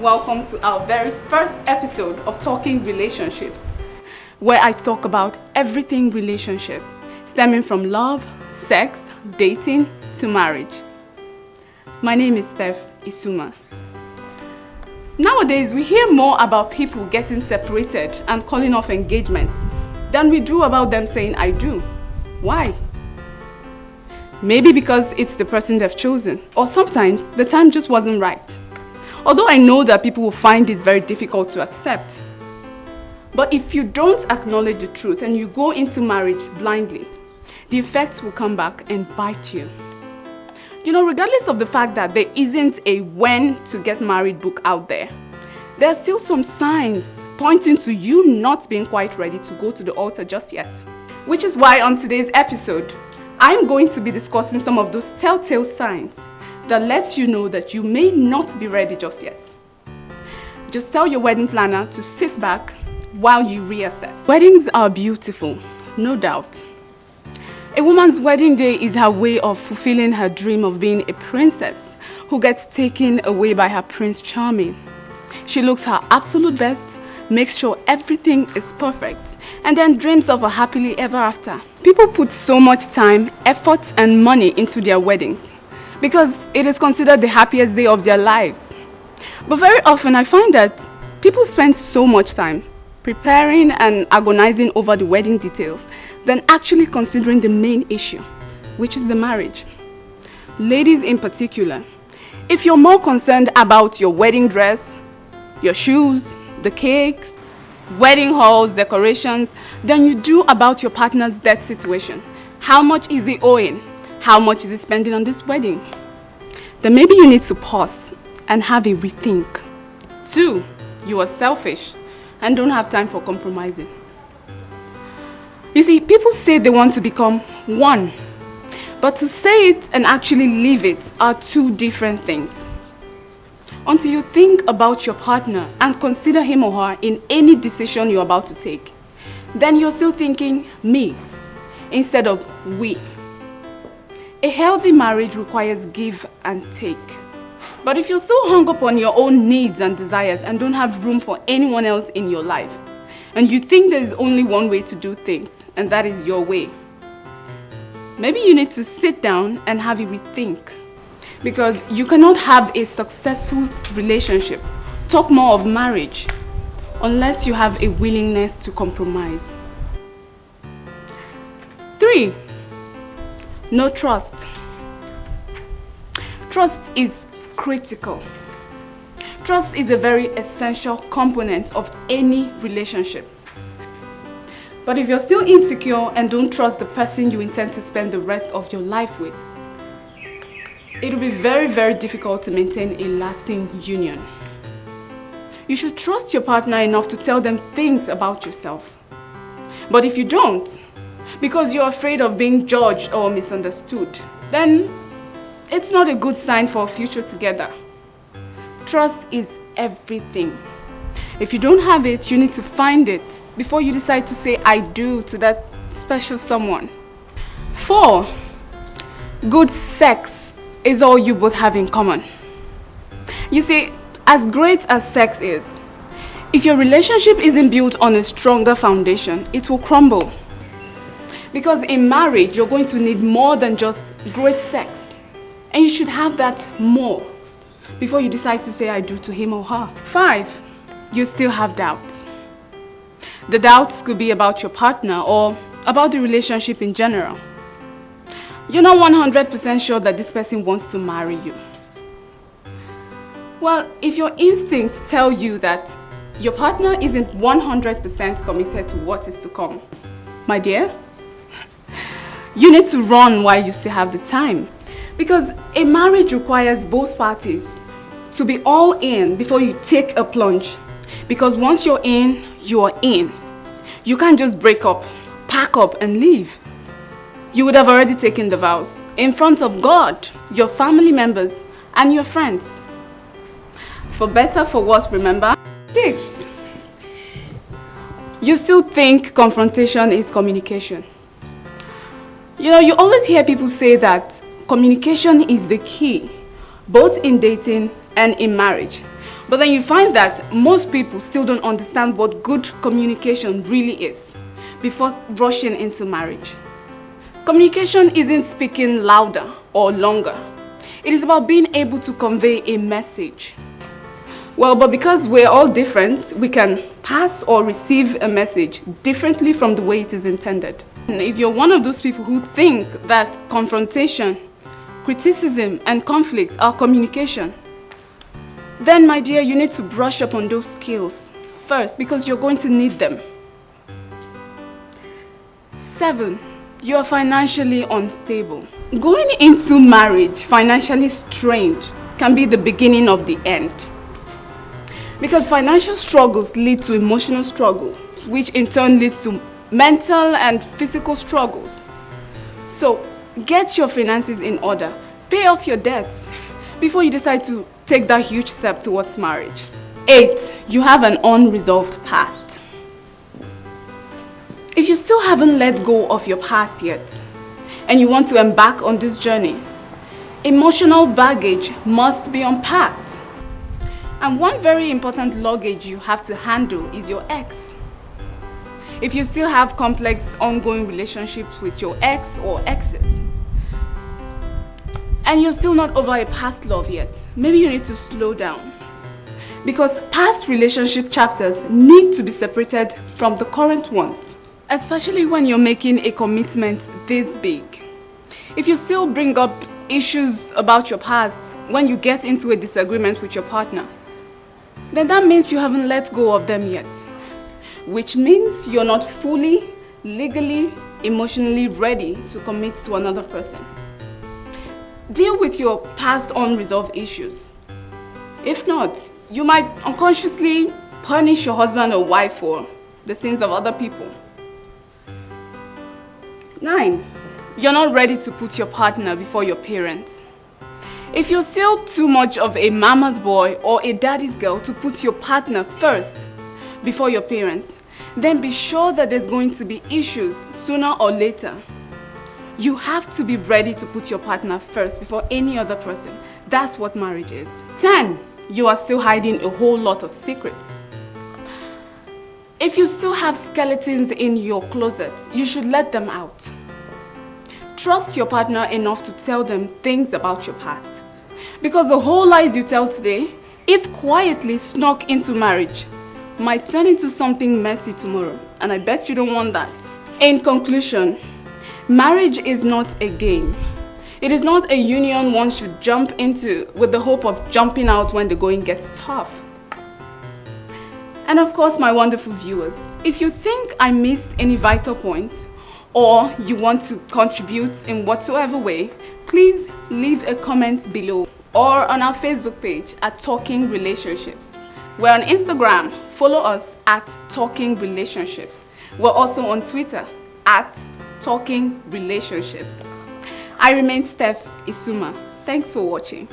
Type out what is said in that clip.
welcome to our very first episode of Talking Relationships, where I talk about everything relationship, stemming from love, sex, dating, to marriage. My name is Steph Isuma. Nowadays, we hear more about people getting separated and calling off engagements than we do about them saying, I do. Why? Maybe because it's the person they've chosen, or sometimes the time just wasn't right. Although I know that people will find this very difficult to accept. But if you don't acknowledge the truth and you go into marriage blindly, the effects will come back and bite you. You know, regardless of the fact that there isn't a when to get married book out there, there are still some signs pointing to you not being quite ready to go to the altar just yet. Which is why on today's episode, I'm going to be discussing some of those telltale signs that lets you know that you may not be ready just yet. Just tell your wedding planner to sit back while you reassess. Weddings are beautiful, no doubt. A woman's wedding day is her way of fulfilling her dream of being a princess who gets taken away by her Prince Charming. She looks her absolute best, makes sure everything is perfect, and then dreams of a happily ever after. People put so much time, effort, and money into their weddings because it is considered the happiest day of their lives. But very often I find that people spend so much time preparing and agonizing over the wedding details than actually considering the main issue, which is the marriage. Ladies in particular, if you're more concerned about your wedding dress, your shoes, the cakes, wedding halls, decorations, than you do about your partner's debt situation. How much is he owing? How much is he spending on this wedding? Then maybe you need to pause and have a rethink. 2, you are selfish and don't have time for compromising. You see, people say they want to become one, but to say it and actually live it are two different things. Until you think about your partner and consider him or her in any decision you're about to take, then you're still thinking me instead of we. A healthy marriage requires give and take. But if you're still hung up on your own needs and desires and don't have room for anyone else in your life, and you think there's only one way to do things, and that is your way, maybe you need to sit down and have a rethink. Because you cannot have a successful relationship, talk more of marriage, unless you have a willingness to compromise. 3, no trust. Trust is critical. Trust is a very essential component of any relationship. But if you're still insecure and don't trust the person you intend to spend the rest of your life with, it will be very, very difficult to maintain a lasting union. You should trust your partner enough to tell them things about yourself. But if you don't, because you're afraid of being judged or misunderstood, then it's not a good sign for a future together. Trust is everything. If you don't have it, you need to find it before you decide to say I do to that special someone. 4, good sex is all you both have in common. You see, as great as sex is, if your relationship isn't built on a stronger foundation, it will crumble. Because in marriage, you're going to need more than just great sex. And you should have that more before you decide to say I do to him or her. 5, you still have doubts. The doubts could be about your partner or about the relationship in general. You're not 100% sure that this person wants to marry you. Well, if your instincts tell you that your partner isn't 100% committed to what is to come, my dear, you need to run while you still have the time. Because a marriage requires both parties to be all in before you take a plunge. Because once you're in, you're in. You can't just break up, pack up and leave. You would have already taken the vows in front of God, your family members, and your friends. For better, for worse, remember? 6, you still think confrontation is communication. You know, you always hear people say that communication is the key, both in dating and in marriage. But then you find that most people still don't understand what good communication really is before rushing into marriage. Communication isn't speaking louder or longer. It is about being able to convey a message. Well, but because we're all different, we can pass or receive a message differently from the way it is intended. And if you're one of those people who think that confrontation, criticism, and conflict are communication, then, my dear, you need to brush up on those skills first because you're going to need them. 7, you are financially unstable. Going into marriage financially strained can be the beginning of the end. Because financial struggles lead to emotional struggles, which in turn leads to mental and physical struggles. So, get your finances in order. Pay off your debts before you decide to take that huge step towards marriage. 8, you have an unresolved past. If you still haven't let go of your past yet, and you want to embark on this journey, emotional baggage must be unpacked. And one very important luggage you have to handle is your ex. If you still have complex ongoing relationships with your ex or exes, and you're still not over a past love yet, maybe you need to slow down. Because past relationship chapters need to be separated from the current ones, especially when you're making a commitment this big. If you still bring up issues about your past when you get into a disagreement with your partner, then that means you haven't let go of them yet, which means you're not fully, legally, emotionally ready to commit to another person. Deal with your past unresolved issues. If not, you might unconsciously punish your husband or wife for the sins of other people. 9, you're not ready to put your partner before your parents. If you're still too much of a mama's boy or a daddy's girl to put your partner first before your parents, then be sure that there's going to be issues sooner or later. You have to be ready to put your partner first before any other person. That's what marriage is. 10, you are still hiding a whole lot of secrets. If you still have skeletons in your closet, you should let them out. Trust your partner enough to tell them things about your past. Because the whole lies you tell today, if quietly snuck into marriage, might turn into something messy tomorrow. And I bet you don't want that. In conclusion, marriage is not a game. It is not a union one should jump into with the hope of jumping out when the going gets tough. And of course, my wonderful viewers, if you think I missed any vital points or you want to contribute in whatsoever way, please leave a comment below or on our Facebook page at Talking Relationships. We're on Instagram, follow us at Talking Relationships. We're also on Twitter at Talking Relationships. I remain Steph Isuma. Thanks for watching.